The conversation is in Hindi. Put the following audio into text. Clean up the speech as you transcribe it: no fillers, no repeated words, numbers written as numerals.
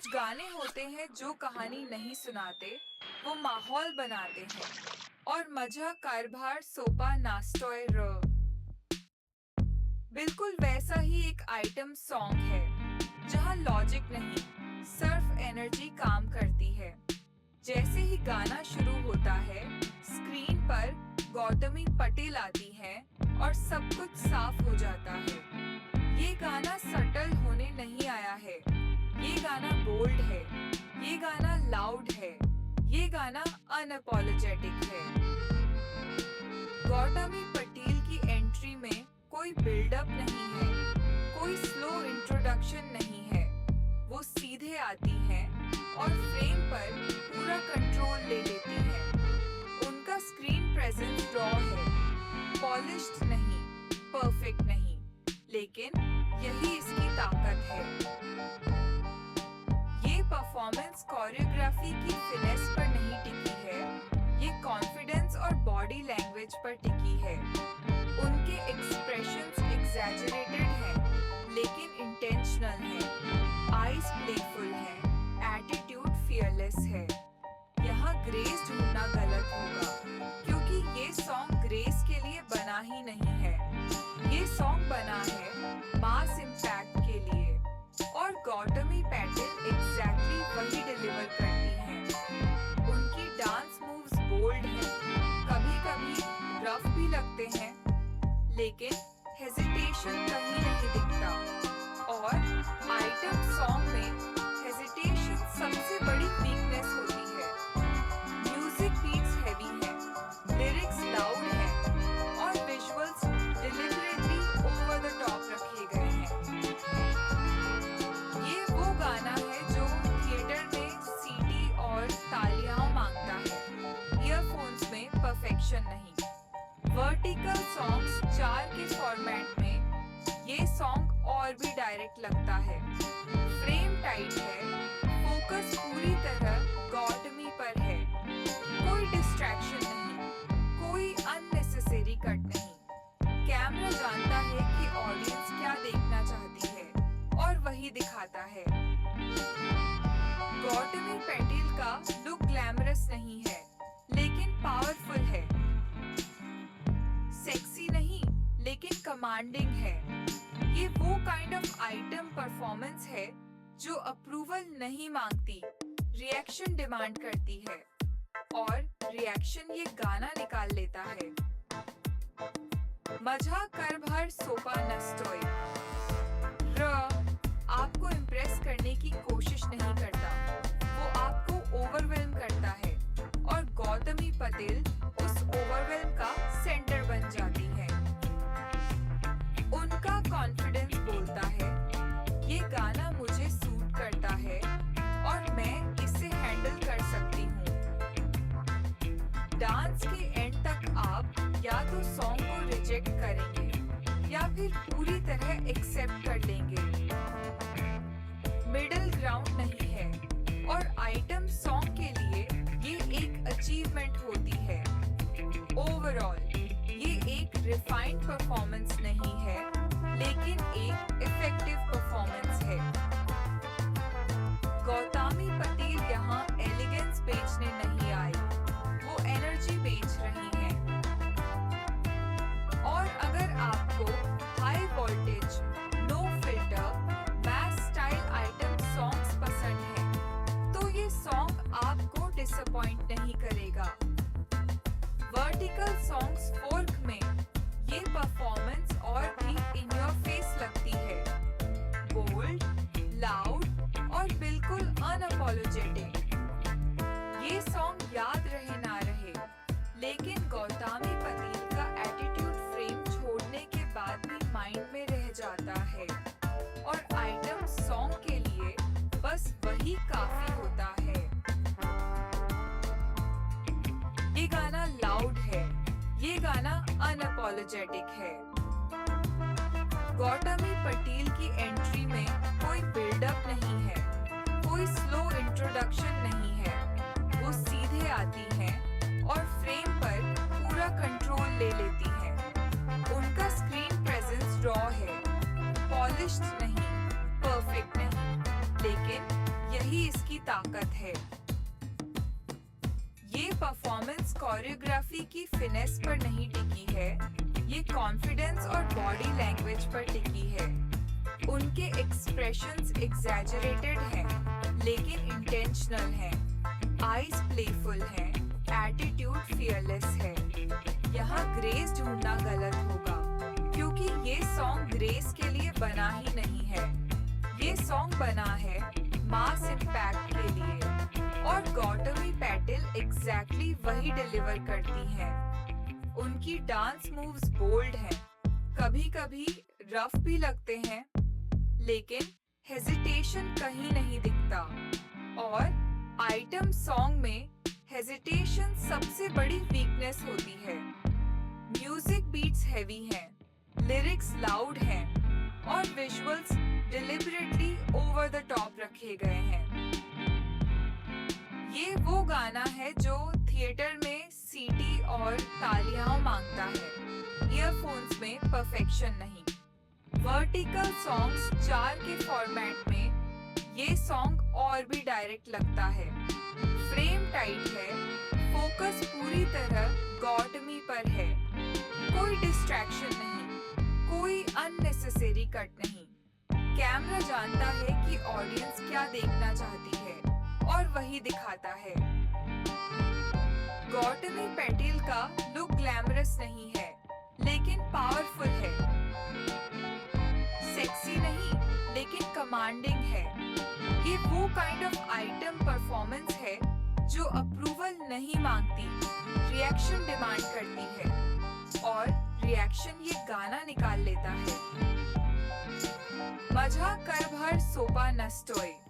कुछ गाने होते हैं जो कहानी नहीं सुनाते, वो माहौल बनाते हैं। और मजा कारभार सोपा नास्टॉय र बिल्कुल वैसा ही एक आइटम सॉन्ग है, जहाँ लॉजिक नहीं, सिर्फ एनर्जी काम करती है। जैसे ही गाना शुरू होता है, स्क्रीन पर गौतमी पटेल आती है और सब कुछ साफ हो जाता है। ये गाना सटल होने नहीं आया है, ये गाना बोल्ड है, ये गाना लाउड है, ये गाना अनअपॉलोजेटिक है। गौतमी पटेल की एंट्री में कोई बिल्डअप नहीं है, कोई स्लो इंट्रोडक्शन नहीं है। वो सीधे आती हैं और फ्रेम पर पूरा कंट्रोल ले लेती हैं। उनका स्क्रीन प्रेजेंस रॉ है, पॉलिश्ड नहीं, परफेक्ट नहीं, लेकिन यही इसकी ताकत है। ये परफॉर्मेंस कोरियोग्राफी की फिनेस पर नहीं टिकी है, ये कॉन्फिडेंस और बॉडी लैंग्वेज पर टिकी है। उनके एक्सप्रेशंस एग्जैजरेटेड हैं, लेकिन इंटेंशनल हैं। आईज प्लेफुल हैं, एटीट्यूड फियरलेस है। यहाँ ग्रेस ढूंढना गलत होगा, क्योंकि ये सॉन्ग ग्रेस के लिए बना ही नहीं है। ये सॉन्ग बना है मास इम्पैक्ट के लिए, और गौतमी पटेल एग्जैक्टली वही डिलीवर करती हैं। उनकी डांस मूव्स बोल्ड हैं, कभी-कभी रफ भी लगते हैं, लेकिन हेजिटेशन कहीं नहीं दिखता। और आइटम सॉन्ग में हेजिटेशन सबसे बड़ी वीकनेस होती है। म्यूजिक बीट्स हैवी है, लिरिक्स लाउड है, और visuals deliberately over the top रखे गए हैं। ये वो गाना है जो थिएटर में सीटी और तालियां मांगता है, ईयरफोन्स में परफेक्शन नहीं। वर्टिकल सॉन्ग्स 4 के फॉर्मेट में ये सॉन्ग और भी डायरेक्ट लगता है। फ्रेम टाइट है, फोकस पूरी तरह गौतमी पर है। कोई डिस्ट्रैक्शन नहीं, कोई अननेसेसरी कट नहीं। कैमरा जानता है कि ऑडियंस क्या देखना चाहती है और वही दिखाता है। गौतमी पटेल का लुक ग्लैमरस नहीं है, लेकिन पावरफुल है। सेक्सी नहीं, लेकिन कमांडिंग है। ये वो काइंड ऑफ आइटम परफॉर्मेंस है जो अप्रूवल नहीं मांगती, रिएक्शन डिमांड करती है, और रिएक्शन ये गाना निकाल लेता है। मजा कारभार सोपा नस्टॉय र आपको इम्प्रेस करने की कोशिश नहीं करता, वो आपको ओवरवेल्म करता है, और गौतमी पटेल उस ओवरवेल्म का सेंटर बन जाती है। उनका कॉन्फिडेंस बोलता है, ये गाना मुझे सूट करता है और मैं इसे हैंडल कर सकती हूँ। डांस के एंड तक आप या तो सॉन्ग को रिजेक्ट करेंगे या फिर पूरी तरह एक्सेप्ट कर लेंगे। मिडिल ग्राउंड नहीं है, और आइटम सॉन्ग के लिए ये एक अचीवमेंट होती है। ओवरऑल ये एक रिफाइंड परफॉर्मेंस नहीं है, लेकिन एक इफेक्टिव परफॉर्मेंस है। गौतमी पटेल यहाँ एलिगेंस बेचने नहीं आई, वो एनर्जी बेच रही हैं। और अगर आपको high voltage, no filter, mass style item songs पसंद हैं, तो ये सॉन्ग आपको डिसअपॉइंट नहीं करेगा। वर्टिकल सॉन्ग्स फोर्क में ये परफॉर्मेंस और भी इन योर फेस लगती है, बोल्ड, लाउड और बिल्कुल अनअपॉलोजेटिक। ये सॉन्ग याद रहे ना रहे, लेकिन गौतमी पटेल का एटीट्यूड फ्रेम छोड़ने के बाद भी माइंड में रह जाता है, और आइटम सॉन्ग के लिए बस वही काफी होता है। ये गाना लाउड है, ये गाना अनअपॉलोजेटिक है। गौतमी पटेल की एंट्री में कोई बिल्डअप नहीं है, कोई स्लो इंट्रोडक्शन नहीं है। वो सीधे आती हैं और फ्रेम पर पूरा कंट्रोल ले लेती हैं। उनका स्क्रीन प्रेजेंस रॉ है, पॉलिश्ड नहीं, परफेक्ट नहीं, लेकिन यही इसकी ताकत है। ये परफॉर्मेंस कोरियोग्राफी की फिनेस पर नहीं टिकी है, ये कॉन्फिडेंस और बॉडी लैंग्वेज पर टिकी है। उनके एक्सप्रेशंस एग्जैजरेटेड हैं, लेकिन इंटेंशनल हैं। आईज प्लेफुल हैं, एटीट्यूड फियरलेस है। यहाँ ग्रेस ढूंढना गलत होगा, क्योंकि ये सॉन्ग ग्रेस के लिए बना ही नहीं है। ये सॉन्ग बना है मास इम्पैक्ट के लिए, और गौतमी पैटिल एग्जैक्टली वही डिलीवर करती हैं। उनकी डांस मूव्स बोल्ड हैं, कभी-कभी रफ भी लगते हैं, लेकिन हेजिटेशन कहीं नहीं दिखता। और आइटम सॉन्ग में हेजिटेशन सबसे बड़ी वीकनेस होती है। म्यूजिक बीट्स हैवी हैं, लिरिक्स लाउड हैं, और visuals deliberately over the top रखे गए हैं। ये वो गाना है जो थिएटर में सीटी और तालियां मांगता है, ईयरफोन्स में परफेक्शन नहीं। वर्टिकल सॉन्ग्स 4 के फॉर्मेट में ये सॉन्ग और भी डायरेक्ट लगता है। फ्रेम टाइट है, फोकस पूरी तरह गौतमी पर है। कोई डिस्ट्रैक्शन नहीं, कोई अननेसेसरी कट नहीं। कैमरा जानता है कि ऑडियंस क्या देखना चाहती है और वही दिखाता है। गौतमी पैटिल का लुक ग्लैमरस नहीं है, लेकिन पावरफुल है। सेक्सी नहीं, लेकिन कमांडिंग है। ये वो काइंड ऑफ आइटम परफॉर्मेंस है जो अप्रूवल नहीं मांगती, रिएक्शन डिमांड करती है, और रिएक्शन ये गाना निकाल लेता है। मजा कर भर सोपा नस्टोय।